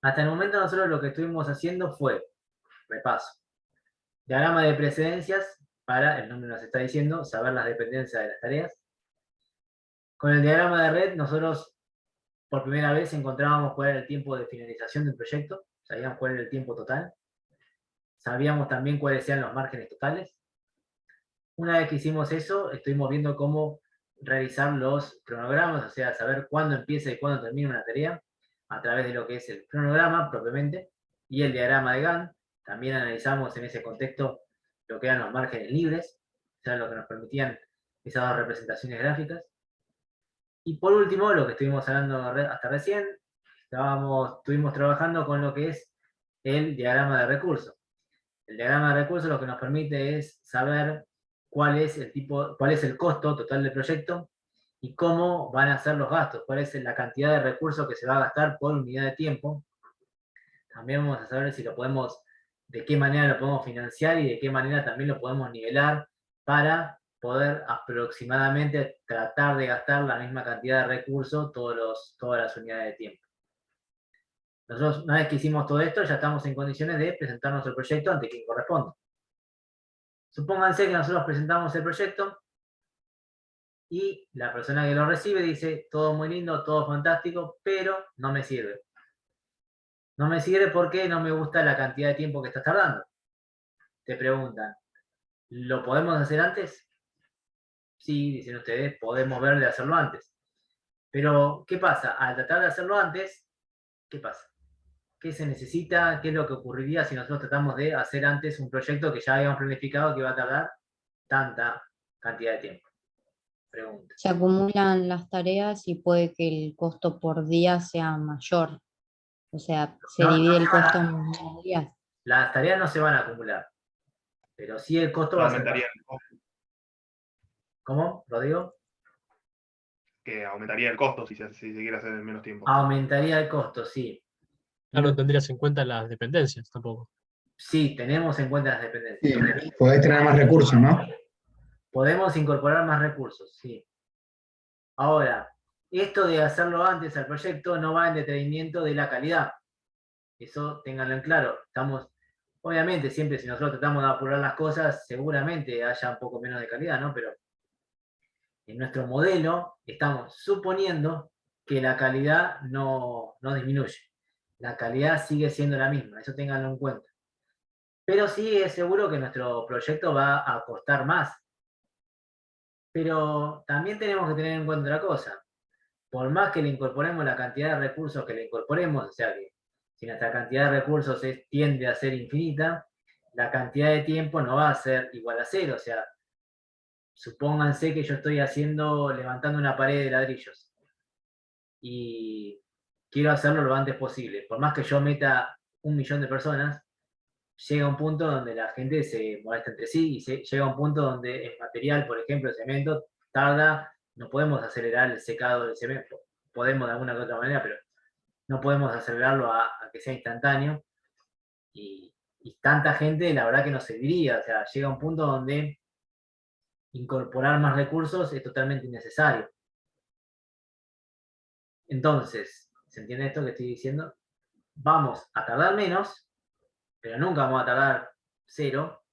Hasta el momento nosotros lo que estuvimos haciendo fue, repaso, diagrama de precedencias para, el nombre nos está diciendo, saber las dependencias de las tareas. Con el diagrama de red nosotros por primera vez encontrábamos cuál era el tiempo de finalización del proyecto, sabíamos cuál era el tiempo total, sabíamos también cuáles eran los márgenes totales. Una vez que hicimos eso, estuvimos viendo cómo realizar los cronogramas, o sea, saber cuándo empieza y cuándo termina una tarea, a través de lo que es el cronograma propiamente, y el diagrama de Gantt. También analizamos en ese contexto lo que eran los márgenes libres, o sea, lo que nos permitían esas dos representaciones gráficas. Y por último, lo que estuvimos hablando hasta recién, estuvimos trabajando con lo que es el diagrama de recursos. El diagrama de recursos lo que nos permite es saber cuál es el costo total del proyecto y cómo van a ser los gastos, cuál es la cantidad de recursos que se va a gastar por unidad de tiempo. También vamos a saber de qué manera lo podemos financiar y de qué manera también lo podemos nivelar para poder aproximadamente tratar de gastar la misma cantidad de recursos todas las unidades de tiempo. Nosotros, una vez que hicimos todo esto, ya estamos en condiciones de presentar nuestro proyecto ante quien corresponda. Supónganse que nosotros presentamos el proyecto y la persona que lo recibe dice, todo muy lindo, todo fantástico, pero no me sirve. No me sirve porque no me gusta la cantidad de tiempo que estás tardando. Te preguntan, ¿lo podemos hacer antes? Sí, dicen ustedes, podemos ver de hacerlo antes. Pero, ¿qué pasa? Al tratar de hacerlo antes, ¿qué pasa? ¿Qué se necesita? ¿Qué es lo que ocurriría si nosotros tratamos de hacer antes un proyecto que ya habíamos planificado que va a tardar tanta cantidad de tiempo? Pregunta. Se acumulan las tareas y puede que el costo por día sea mayor. O sea, se No, divide el costo en más días. las tareas no se van a acumular, pero sí el costo va a ser Aumentaría mayor. el costo, ¿Cómo, Rodrigo? que aumentaría el costo si se quiere hacer en menos tiempo. Aumentaría el costo, sí. No tendrías en cuenta las dependencias tampoco. Sí, tenemos en cuenta las dependencias. Sí, podés tener más recursos, ¿no? Podemos incorporar más recursos, sí. Ahora, esto de hacerlo antes al proyecto no va en detrimento de la calidad. Eso ténganlo en claro. Obviamente, siempre si nosotros tratamos de apurar las cosas, seguramente haya un poco menos de calidad, ¿no? Pero en nuestro modelo estamos suponiendo que la calidad no disminuye. La calidad sigue siendo la misma, eso ténganlo en cuenta. Pero sí es seguro que nuestro proyecto va a costar más. Pero también tenemos que tener en cuenta otra cosa. Por más que le incorporemos la cantidad de recursos que le incorporemos, o sea que si nuestra cantidad de recursos tiende a ser infinita, la cantidad de tiempo no va a ser igual a cero. O sea, supónganse que yo estoy levantando una pared de ladrillos y quiero hacerlo lo antes posible. Por más que yo meta 1.000.000 de personas, llega un punto donde la gente se molesta entre sí y llega un punto donde el material, por ejemplo, el cemento, tarda, no podemos acelerar el secado del cemento. Podemos de alguna u otra manera, pero no podemos acelerarlo a que sea instantáneo. Y tanta gente, la verdad que no serviría. O sea, llega un punto donde incorporar más recursos es totalmente innecesario. Entonces, ¿se entiende esto que estoy diciendo? Vamos a tardar menos, pero nunca vamos a tardar cero.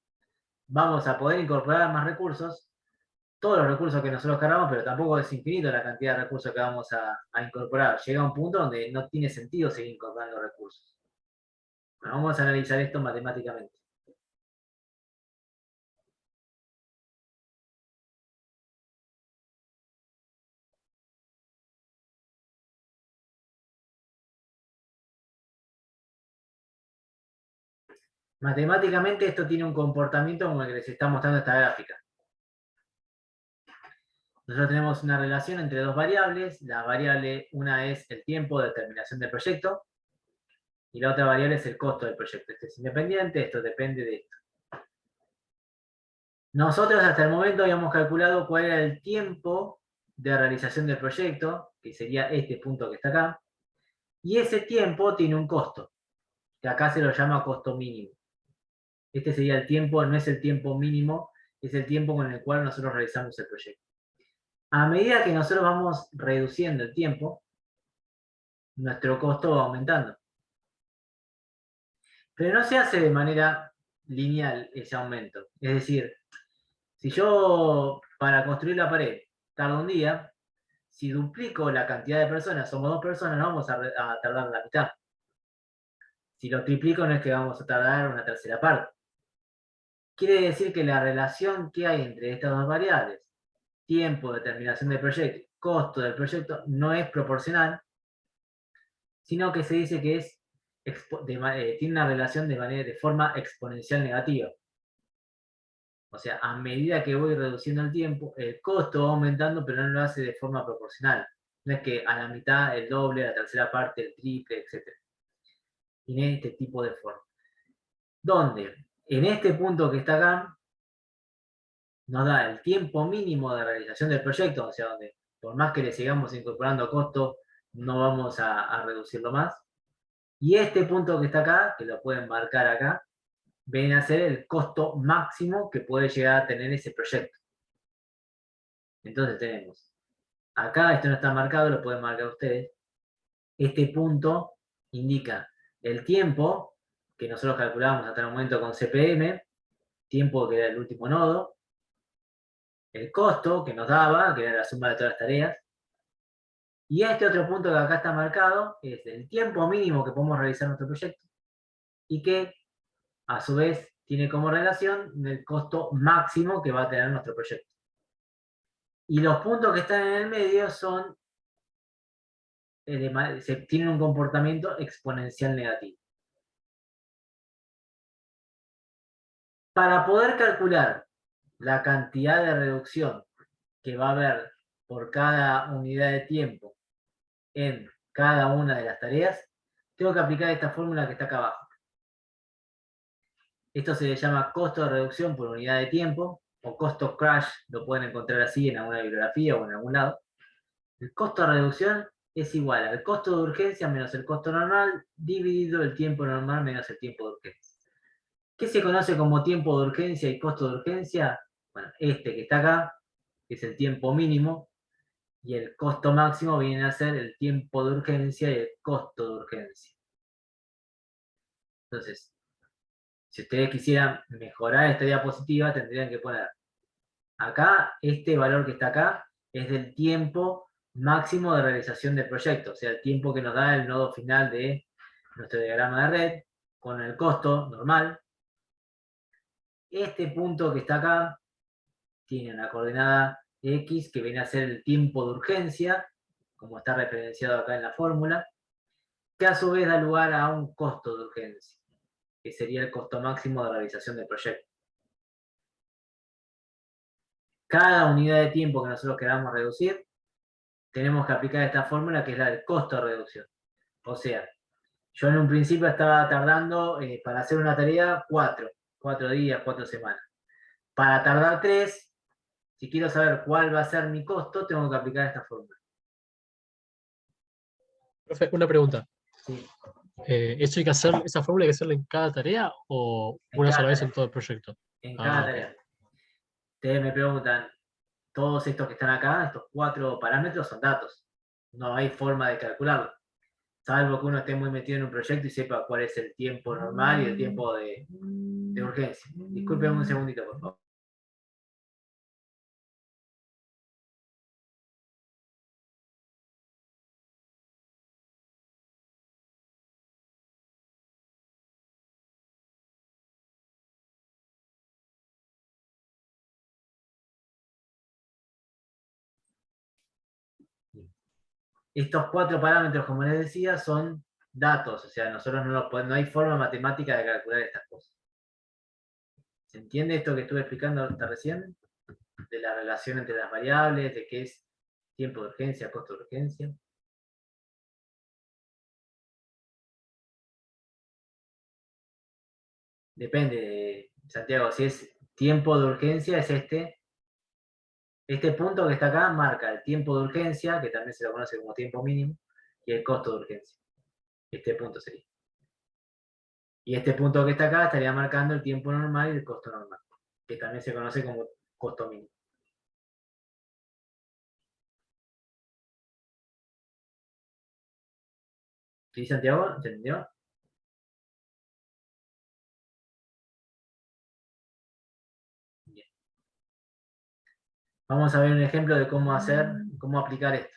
Vamos a poder incorporar más recursos, todos los recursos que nosotros cargamos, pero tampoco es infinito la cantidad de recursos que vamos a incorporar. Llega un punto donde no tiene sentido seguir incorporando recursos. Bueno, vamos a analizar esto matemáticamente. Matemáticamente esto tiene un comportamiento como el que les está mostrando esta gráfica. Nosotros tenemos una relación entre dos variables. La variable, una es el tiempo de terminación del proyecto y la otra variable es el costo del proyecto. Este es independiente, esto depende de esto. Nosotros hasta el momento habíamos calculado cuál era el tiempo de realización del proyecto, que sería este punto que está acá, y ese tiempo tiene un costo, que acá se lo llama costo mínimo. Este sería el tiempo, no es el tiempo mínimo, es el tiempo con el cual nosotros realizamos el proyecto. A medida que nosotros vamos reduciendo el tiempo, nuestro costo va aumentando. Pero no se hace de manera lineal ese aumento. Es decir, si yo para construir la pared tardo un día, si duplico la cantidad de personas, somos 2 personas, no vamos a tardar la mitad. Si lo triplico no es que vamos a tardar una tercera parte. Quiere decir que la relación que hay entre estas dos variables, tiempo de terminación del proyecto, costo del proyecto, no es proporcional, sino que se dice que tiene una relación de forma exponencial negativa. O sea, a medida que voy reduciendo el tiempo, el costo va aumentando, pero no lo hace de forma proporcional. No es que a la mitad, el doble, a la tercera parte, el triple, etc. Tiene este tipo de forma. Donde, en este punto que está acá, nos da el tiempo mínimo de realización del proyecto, o sea, donde por más que le sigamos incorporando costo, no vamos a reducirlo más. Y este punto que está acá, que lo pueden marcar acá, viene a ser el costo máximo que puede llegar a tener ese proyecto. Entonces tenemos, acá esto no está marcado, lo pueden marcar ustedes. Este punto indica el tiempo que nosotros calculamos hasta el momento con CPM, tiempo que era el último nodo, el costo que nos daba, que era la suma de todas las tareas, y este otro punto que acá está marcado es el tiempo mínimo que podemos realizar nuestro proyecto y que a su vez tiene como relación el costo máximo que va a tener nuestro proyecto. Y los puntos que están en el medio son, tienen un comportamiento exponencial negativo. Para poder calcular la cantidad de reducción que va a haber por cada unidad de tiempo en cada una de las tareas, tengo que aplicar esta fórmula que está acá abajo. Esto se le llama costo de reducción por unidad de tiempo, o costo crash, lo pueden encontrar así en alguna bibliografía o en algún lado. El costo de reducción es igual al costo de urgencia menos el costo normal, dividido el tiempo normal menos el tiempo de urgencia. ¿Qué se conoce como tiempo de urgencia y costo de urgencia? Bueno, este que está acá, que es el tiempo mínimo, y el costo máximo viene a ser el tiempo de urgencia y el costo de urgencia. Entonces, si ustedes quisieran mejorar esta diapositiva, tendrían que poner acá, este valor que está acá, es del tiempo máximo de realización del proyecto, o sea, el tiempo que nos da el nodo final de nuestro diagrama de red, con el costo normal. Este punto que está acá tiene una coordenada X que viene a ser el tiempo de urgencia, como está referenciado acá en la fórmula, que a su vez da lugar a un costo de urgencia, que sería el costo máximo de realización del proyecto. Cada unidad de tiempo que nosotros queramos reducir, tenemos que aplicar esta fórmula que es la del costo de reducción. O sea, yo en un principio estaba tardando para hacer una tarea 4 días, 4 semanas. Para tardar 3, si quiero saber cuál va a ser mi costo, tengo que aplicar esta fórmula. Profe, una pregunta. Sí, ¿Eso hay que hacer, esa fórmula hay que hacerla en cada tarea o En una cada sola vez tarea. en todo el proyecto? en Ah, cada ok. tarea. Ustedes me preguntan, todos estos que están acá, estos 4 parámetros son datos. No hay forma de calcularlo. Salvo que uno esté muy metido en un proyecto y sepa cuál es el tiempo normal y el tiempo de urgencia. Disculpen un segundito, por favor. Estos 4 parámetros, como les decía, son datos, o sea, nosotros no hay forma matemática de calcular estas cosas. ¿Se entiende esto que estuve explicando hasta recién? De la relación entre las variables, de qué es tiempo de urgencia, costo de urgencia. Depende, Santiago, si es tiempo de urgencia, es este. Este punto que está acá marca el tiempo de urgencia, que también se lo conoce como tiempo mínimo, y el costo de urgencia. Este punto sería. Y este punto que está acá estaría marcando el tiempo normal y el costo normal, que también se conoce como costo mínimo. ¿Sí, Santiago? ¿Se entendió? Vamos a ver un ejemplo de cómo cómo aplicar esto.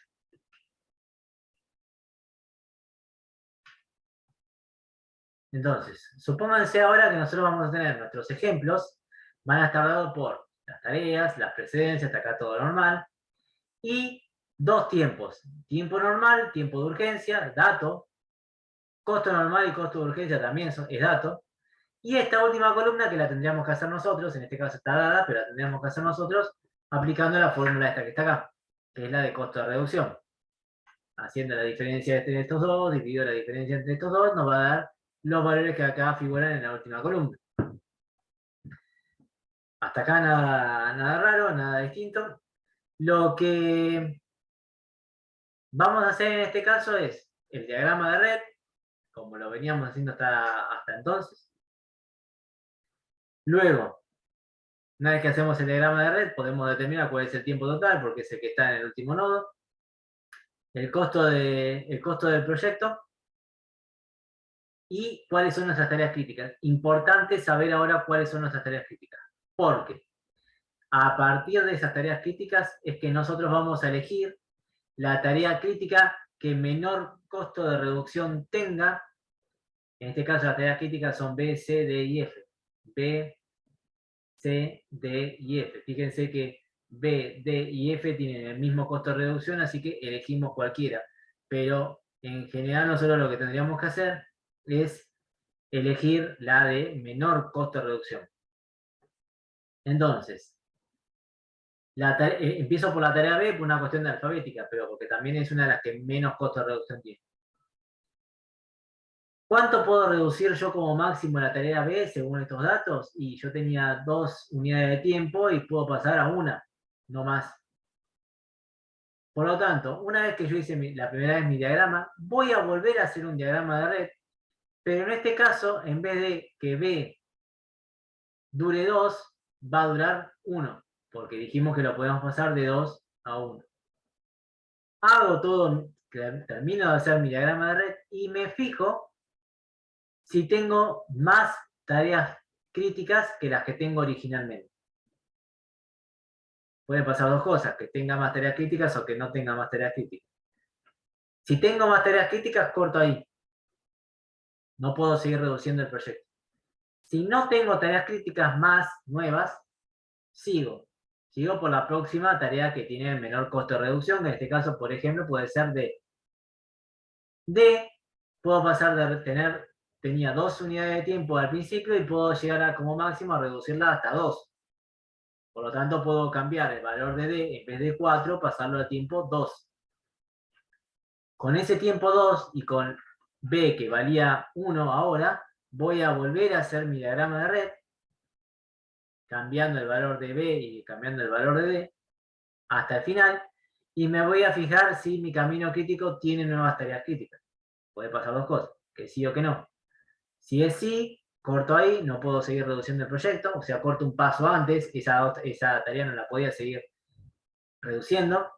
Entonces, supónganse ahora que nosotros vamos a tener nuestros ejemplos, van a estar dados por las tareas, las precedencias, hasta acá todo normal, y dos tiempos, tiempo normal, tiempo de urgencia, dato, costo normal y costo de urgencia también es dato, y esta última columna que la tendríamos que hacer nosotros, en este caso está dada, pero la tendríamos que hacer nosotros aplicando la fórmula esta que está acá, que es la de costo de reducción. Haciendo la diferencia entre estos dos, dividido la diferencia entre estos dos, nos va a dar los valores que acá figuran en la última columna. Hasta acá nada raro, nada distinto. Lo que vamos a hacer en este caso es el diagrama de red, como lo veníamos haciendo hasta entonces. Luego, una vez que hacemos el diagrama de red, podemos determinar cuál es el tiempo total, porque es el que está en el último nodo. El costo del proyecto. Y cuáles son nuestras tareas críticas. Importante saber ahora cuáles son nuestras tareas críticas. Porque a partir de esas tareas críticas es que nosotros vamos a elegir la tarea crítica que menor costo de reducción tenga. En este caso las tareas críticas son B, C, D y F. B, C, D y F. Fíjense que B, D y F tienen el mismo costo de reducción, así que elegimos cualquiera. Pero en general nosotros lo que tendríamos que hacer es elegir la de menor costo de reducción. Entonces, empiezo por la tarea B por una cuestión de alfabética, pero porque también es una de las que menos costo de reducción tiene. ¿Cuánto puedo reducir yo como máximo la tarea B según estos datos? Y yo tenía 2 unidades de tiempo y puedo pasar a 1, no más. Por lo tanto, una vez que yo hice la primera vez mi diagrama, voy a volver a hacer un diagrama de red, pero en este caso, en vez de que B dure 2, va a durar 1, porque dijimos que lo podemos pasar de 2 a 1. Hago todo, termino de hacer mi diagrama de red y me fijo si tengo más tareas críticas que las que tengo originalmente. Pueden pasar dos cosas, que tenga más tareas críticas o que no tenga más tareas críticas. Si tengo más tareas críticas, corto ahí. No puedo seguir reduciendo el proyecto. Si no tengo tareas críticas más nuevas, sigo. Sigo por la próxima tarea que tiene el menor costo de reducción, que en este caso, por ejemplo, puede ser D. D, puedo pasar de tenía 2 unidades de tiempo al principio y puedo llegar como máximo a reducirla hasta 2. Por lo tanto, puedo cambiar el valor de D, en vez de 4, pasarlo a tiempo 2. Con ese tiempo 2 y con B, que valía 1 ahora, voy a volver a hacer mi diagrama de red, cambiando el valor de B y cambiando el valor de D, hasta el final, y me voy a fijar si mi camino crítico tiene nuevas tareas críticas. Puede pasar dos cosas, que sí o que no. Si es sí, corto ahí, no puedo seguir reduciendo el proyecto, o sea, corto un paso antes, esa tarea no la podía seguir reduciendo.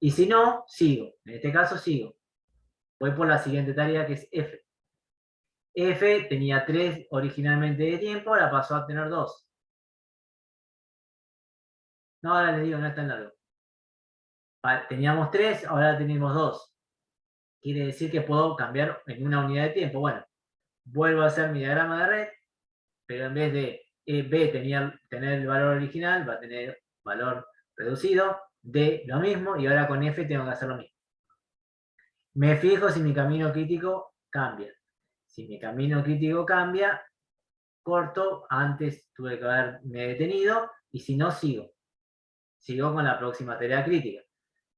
Y si no, sigo. En este caso, sigo. Voy por la siguiente tarea, que es F. F tenía 3 originalmente de tiempo, ahora pasó a tener 2. No, ahora les digo, no es tan largo. Teníamos 3, ahora tenemos 2. Quiere decir que puedo cambiar en una unidad de tiempo. Bueno, vuelvo a hacer mi diagrama de red, pero en vez de B tener el valor original, va a tener valor reducido, D lo mismo, y ahora con F tengo que hacer lo mismo. Me fijo si mi camino crítico cambia. Si mi camino crítico cambia, corto, antes tuve que haberme detenido, y si no, sigo. Sigo con la próxima tarea crítica.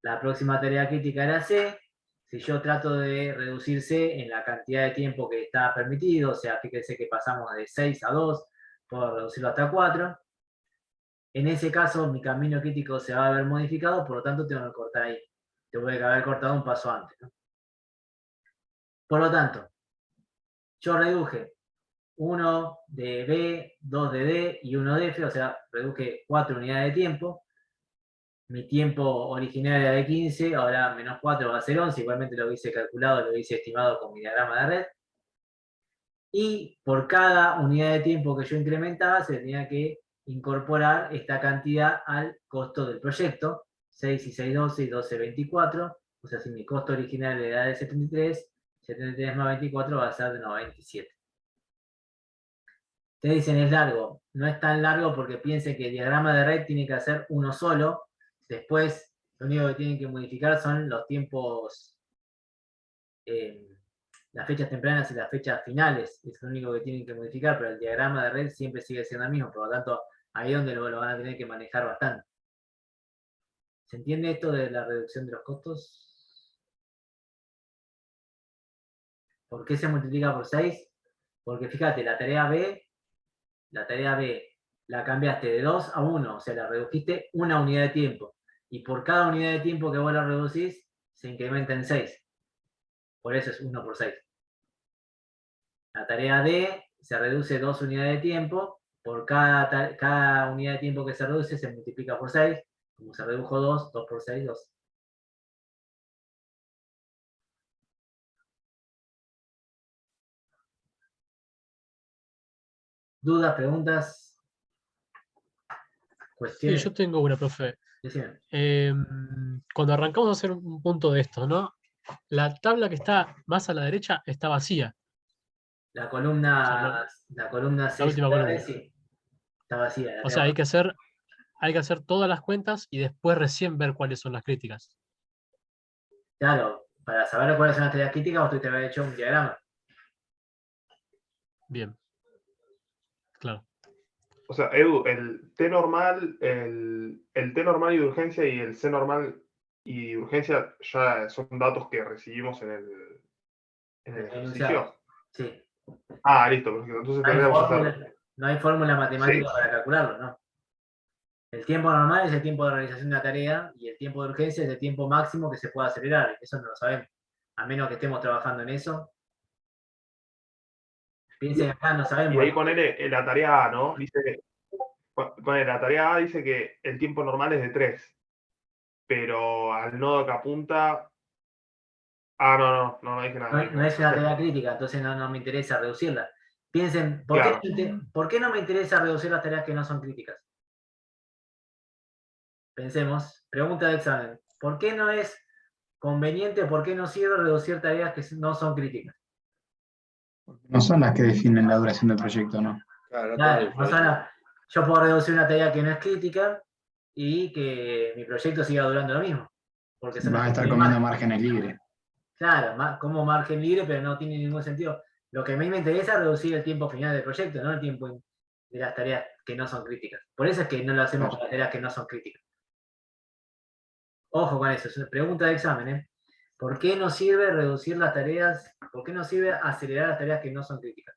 La próxima tarea crítica era C. Si yo trato de reducir C en la cantidad de tiempo que está permitido, o sea, fíjense que pasamos de 6 a 2, puedo reducirlo hasta 4. En ese caso, mi camino crítico se va a ver modificado, por lo tanto tengo que cortar ahí. Tengo que haber cortado un paso antes, ¿no? Por lo tanto, yo reduje 1 de B, 2 de D y 1 de F, o sea, reduje 4 unidades de tiempo. Mi tiempo original era de 15, ahora menos 4 va a ser 11, igualmente lo hubiese calculado, lo hubiese estimado con mi diagrama de red. Y por cada unidad de tiempo que yo incrementaba, se tenía que incorporar esta cantidad al costo del proyecto, 6 y 6, 12 y 12, 24. O sea, si mi costo original era de 73, 73 más 24 va a ser de 97. Te dicen es largo, no es tan largo porque piensen que el diagrama de red tiene que hacer uno solo, después lo único que tienen que modificar son los tiempos, las fechas tempranas y las fechas finales, es lo único que tienen que modificar, pero el diagrama de red siempre sigue siendo el mismo, por lo tanto ahí es donde lo van a tener que manejar bastante. ¿Se entiende esto de la reducción de los costos? ¿Por qué se multiplica por 6? Porque fíjate, la tarea B la cambiaste de 2 a 1, o sea, la redujiste una unidad de tiempo. Y por cada unidad de tiempo que vos la reducís, se incrementa en 6. Por eso es 1 por 6. La tarea D se reduce 2 unidades de tiempo. Por cada unidad de tiempo que se reduce, se multiplica por 6. Como se redujo 2, 2 por 6, 2. ¿Dudas, preguntas? Sí, ¿Cuestiones? yo tengo una, profe. Decime. Cuando arrancamos a hacer un punto de estos, ¿no? La tabla que está más a la derecha está vacía. La O sea, columna la última columna. sí, está vacía. La O sea, hay que hacer todas las cuentas y después recién ver cuáles son las críticas. Claro, para saber cuáles son las tareas críticas, vos te haber hecho un diagrama. Bien. Claro. O sea, Edu, el T normal, el T normal y de urgencia y el C normal y de urgencia ya son datos que recibimos en el ejercicio. Sí. Ah, listo, perfecto. Entonces tendríamos que hacer. No hay fórmula matemática Sí. para calcularlo, ¿no? El tiempo normal es el tiempo de realización de una tarea y el tiempo de urgencia es el tiempo máximo que se puede acelerar. Eso no lo sabemos. A menos que estemos trabajando en eso. Piensen que acá no sabemos. Y ahí ponele la tarea A, ¿no? La tarea A dice que el tiempo normal es de 3, pero al nodo que apunta. Ah, no dije nada. No es una tarea crítica, entonces no me interesa reducirla. Piensen, Claro. ¿por qué no me interesa reducir las tareas que no son críticas? Pensemos, pregunta de examen. ¿Por qué no es conveniente, por qué no sirve reducir tareas que no son críticas? No son las que definen la duración del proyecto, ¿no? Claro, yo puedo reducir una tarea que no es crítica y que mi proyecto siga durando lo mismo. Porque Vas a estar comiendo márgenes libres. Claro, como margen libre, pero no tiene ningún sentido. Lo que a mí me interesa es reducir el tiempo final del proyecto, no el tiempo de las tareas que no son críticas. Por eso es que no lo hacemos con las tareas que no son críticas. Ojo con eso, es una pregunta de examen, ¿eh? ¿Por qué no sirve reducir las tareas? ¿Por qué no sirve acelerar las tareas que no son críticas?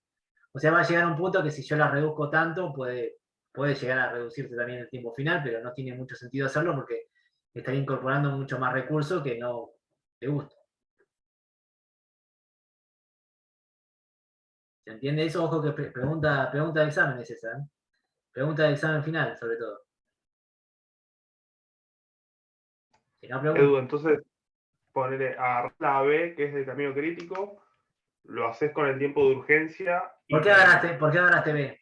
O sea, va a llegar un punto que si yo las reduzco tanto, puede llegar a reducirse también el tiempo final, pero no tiene mucho sentido hacerlo porque estaría incorporando mucho más recursos que no te gusta. ¿Se entiende eso? Ojo que pregunta de examen es esa, ¿eh? Pregunta de examen final, sobre todo. Si no pregunta. Edu, entonces ponele a la B, que es de camino crítico, lo haces con el tiempo de urgencia. ¿Por qué agarraste B?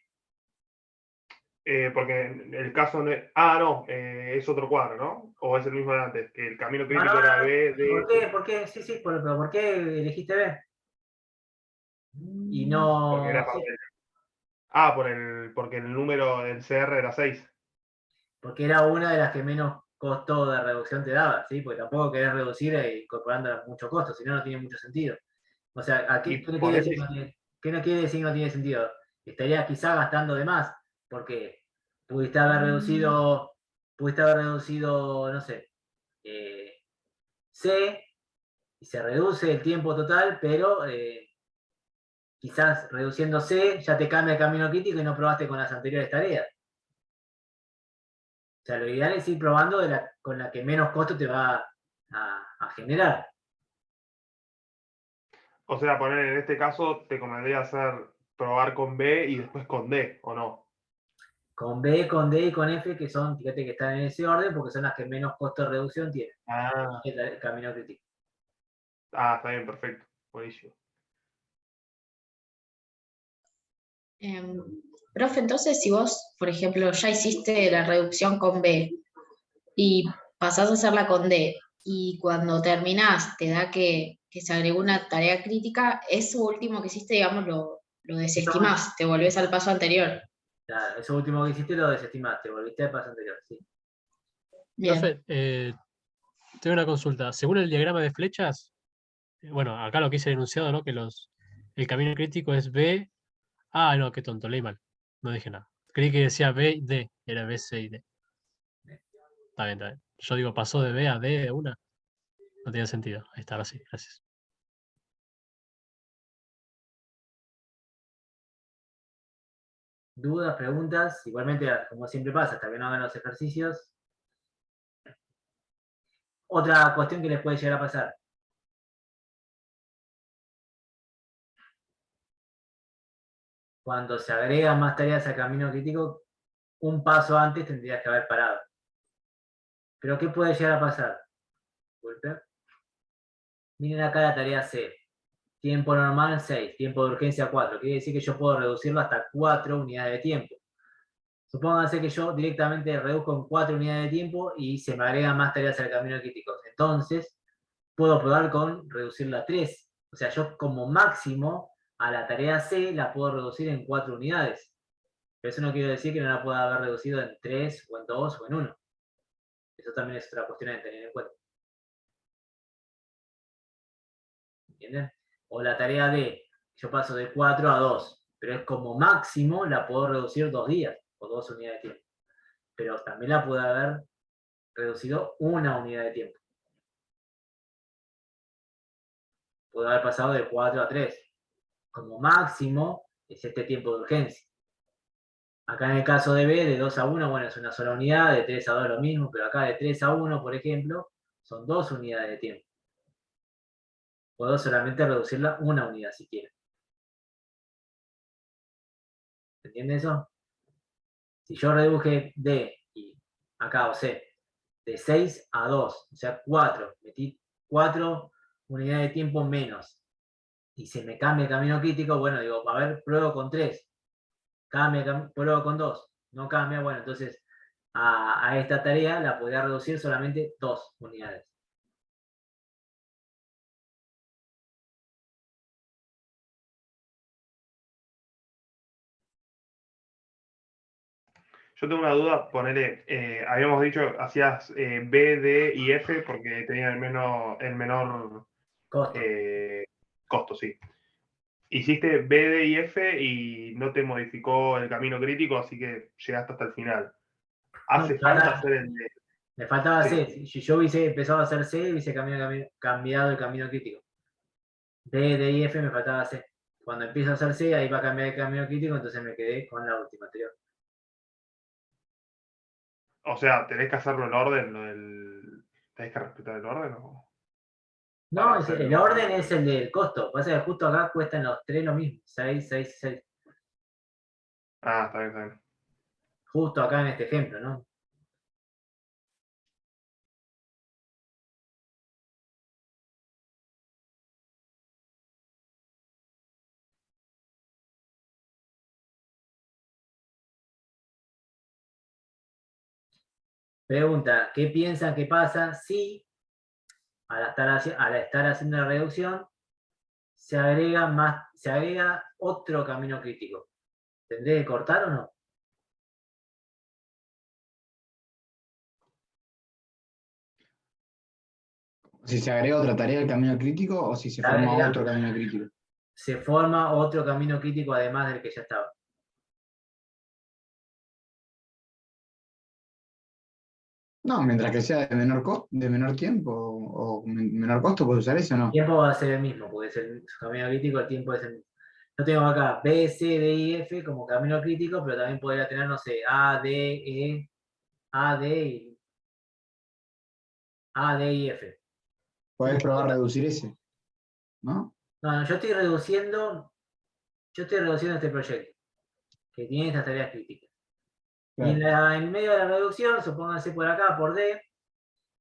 Porque en el caso no es. Ah, no, es otro cuadro, ¿no? O es el mismo de antes, que el camino crítico era B de. ¿Por qué? Sí, pero ¿por qué elegiste B? Y no. Porque era porque el número del CR era 6. Porque era una de las que menos costo de reducción te daba, ¿sí? Porque tampoco querés reducir incorporando mucho costo, si no, no tiene mucho sentido. O sea, ¿qué no quiere decir que no tiene sentido? Estarías quizá gastando de más, porque pudiste haber reducido, no sé, C, y se reduce el tiempo total, pero quizás reduciendo C ya te cambia el camino crítico y no probaste con las anteriores tareas. O sea, lo ideal es ir probando con la que menos costo te va a generar. O sea, poner en este caso te convendría probar con B y después con D, ¿o no? Con B, con D y con F, que son, fíjate que están en ese orden, porque son las que menos costo de reducción tienen. El camino crítico. Ah, está bien, perfecto. Buenísimo. Profe, entonces si vos por ejemplo, ya hiciste la reducción con B y pasás a hacerla con D, y cuando terminás te da que se agregó una tarea crítica, eso último que hiciste, digamos, lo desestimás, te volvés al paso anterior. Claro, eso último que hiciste lo desestimaste, volviste al paso anterior, sí. Bien. Profe, tengo una consulta. Según el diagrama de flechas, bueno, acá lo que hice enunciado, ¿no? Que el camino crítico es B. Ah, no, qué tonto, leí mal. No dije nada. Creí que decía B y D. Era B, C y D. Está bien, está bien. Yo digo, pasó de B a D de una. No tiene sentido. Ahí está, ahora sí, gracias. ¿Dudas, preguntas? Igualmente, como siempre pasa, hasta que no hagan los ejercicios. Otra cuestión que les puede llegar a pasar. Cuando se agregan más tareas al camino crítico, un paso antes tendrías que haber parado. Pero ¿qué puede llegar a pasar? Disculpe. Miren acá la tarea C. Tiempo normal 6, tiempo de urgencia 4. Quiere decir que yo puedo reducirlo hasta 4 unidades de tiempo. Supónganse que yo directamente reduzco en 4 unidades de tiempo y se me agregan más tareas al camino crítico. Entonces, puedo probar con reducirla a 3. O sea, yo como máximo a la tarea C la puedo reducir en 4 unidades. Pero eso no quiere decir que no la pueda haber reducido en 3, o en 2, o en 1. Eso también es otra cuestión a tener en cuenta. ¿Entienden? O la tarea D, yo paso de 4 a 2, pero es como máximo la puedo reducir 2 días, o 2 unidades de tiempo. Pero también la puedo haber reducido 1 unidad de tiempo. Puedo haber pasado de 4 a 3. Como máximo es este tiempo de urgencia. Acá en el caso de B, de 2 a 1, bueno, es una sola unidad, de 3 a 2 lo mismo, pero acá de 3 a 1, por ejemplo, son 2 unidades de tiempo. Puedo solamente reducirla 1 unidad si quiero. ¿Entiende eso? Si yo reduje D, y acá o C, de 6 a 2, o sea 4, metí 4 unidades de tiempo menos, y se me cambia el camino crítico, bueno, digo, a ver, pruebo con 3, pruebo con 2, no cambia, bueno, entonces a esta tarea la podría reducir solamente 2 unidades. Yo tengo una duda, ponele, habíamos dicho, hacías B, D y F porque tenían el menor Costo. Costo, sí. Hiciste B, D y F y no te modificó el camino crítico, así que llegaste hasta el final. ¿Hace falta hacer el D? Me faltaba Sí. C. Si yo hubiese empezado a hacer C, hubiese cambiado el camino crítico. D, D y F me faltaba C. Cuando empiezo a hacer C, ahí va a cambiar el camino crítico, entonces me quedé con la última anterior. O sea, tenés que hacerlo en orden, ¿tenés que respetar el orden o? No, el orden es el del costo. Pasa que justo acá cuestan los 3 lo mismo. 6, 6, 6. Ah, está bien, está bien. Justo acá en este ejemplo, ¿no? Pregunta, ¿qué piensan que pasa si al estar haciendo la reducción se agrega otro camino crítico? ¿Tendré que cortar o no? Si se agrega otra tarea al camino crítico o si se forma otro camino crítico. Se forma otro camino crítico además del que ya estaba. No, mientras que sea de menor tiempo o menor costo, puedes usar eso, El ¿no? tiempo va a ser el mismo, porque es el camino crítico, el tiempo es el mismo. Yo tengo acá B, C, D y F como camino crítico, pero también podría tener, no sé, A, D, E, A, D y F. Podés probar reducir ese, ¿no? No, yo estoy reduciendo este proyecto, que tiene estas tareas críticas. Y Claro. en medio de la reducción, supónganse por acá, por D,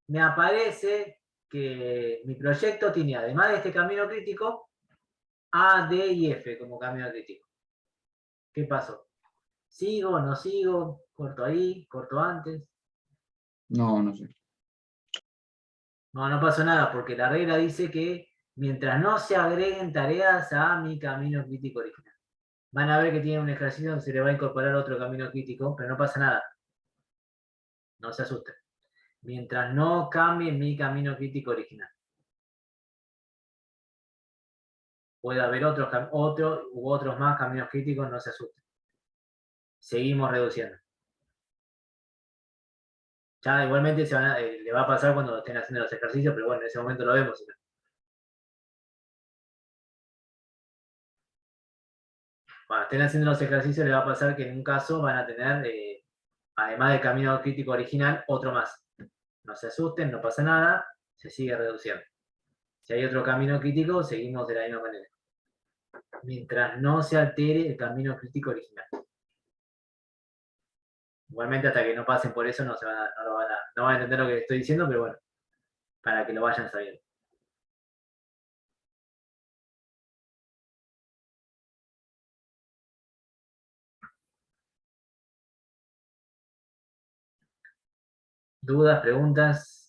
me aparece que mi proyecto tiene, además de este camino crítico, A, D y F como camino crítico. ¿Qué pasó? ¿Sigo, no sigo? ¿Corto ahí? ¿Corto antes? No, no sé. No, no pasó nada, porque la regla dice que mientras no se agreguen tareas a mi camino crítico original. Van a ver que tiene un ejercicio donde se le va a incorporar otro camino crítico, pero no pasa nada. No se asusten. Mientras no cambie mi camino crítico original. Puede haber otros más caminos críticos, no se asusten. Seguimos reduciendo. Ya igualmente le va a pasar cuando estén haciendo los ejercicios, pero bueno, en ese momento lo vemos. Cuando estén haciendo los ejercicios le va a pasar que en un caso van a tener, además del camino crítico original, otro más. No se asusten, no pasa nada, se sigue reduciendo. Si hay otro camino crítico, seguimos de la misma manera. Mientras no se altere el camino crítico original. Igualmente hasta que no pasen por eso no van a entender lo que estoy diciendo, pero bueno, para que lo vayan sabiendo. ¿Dudas, preguntas?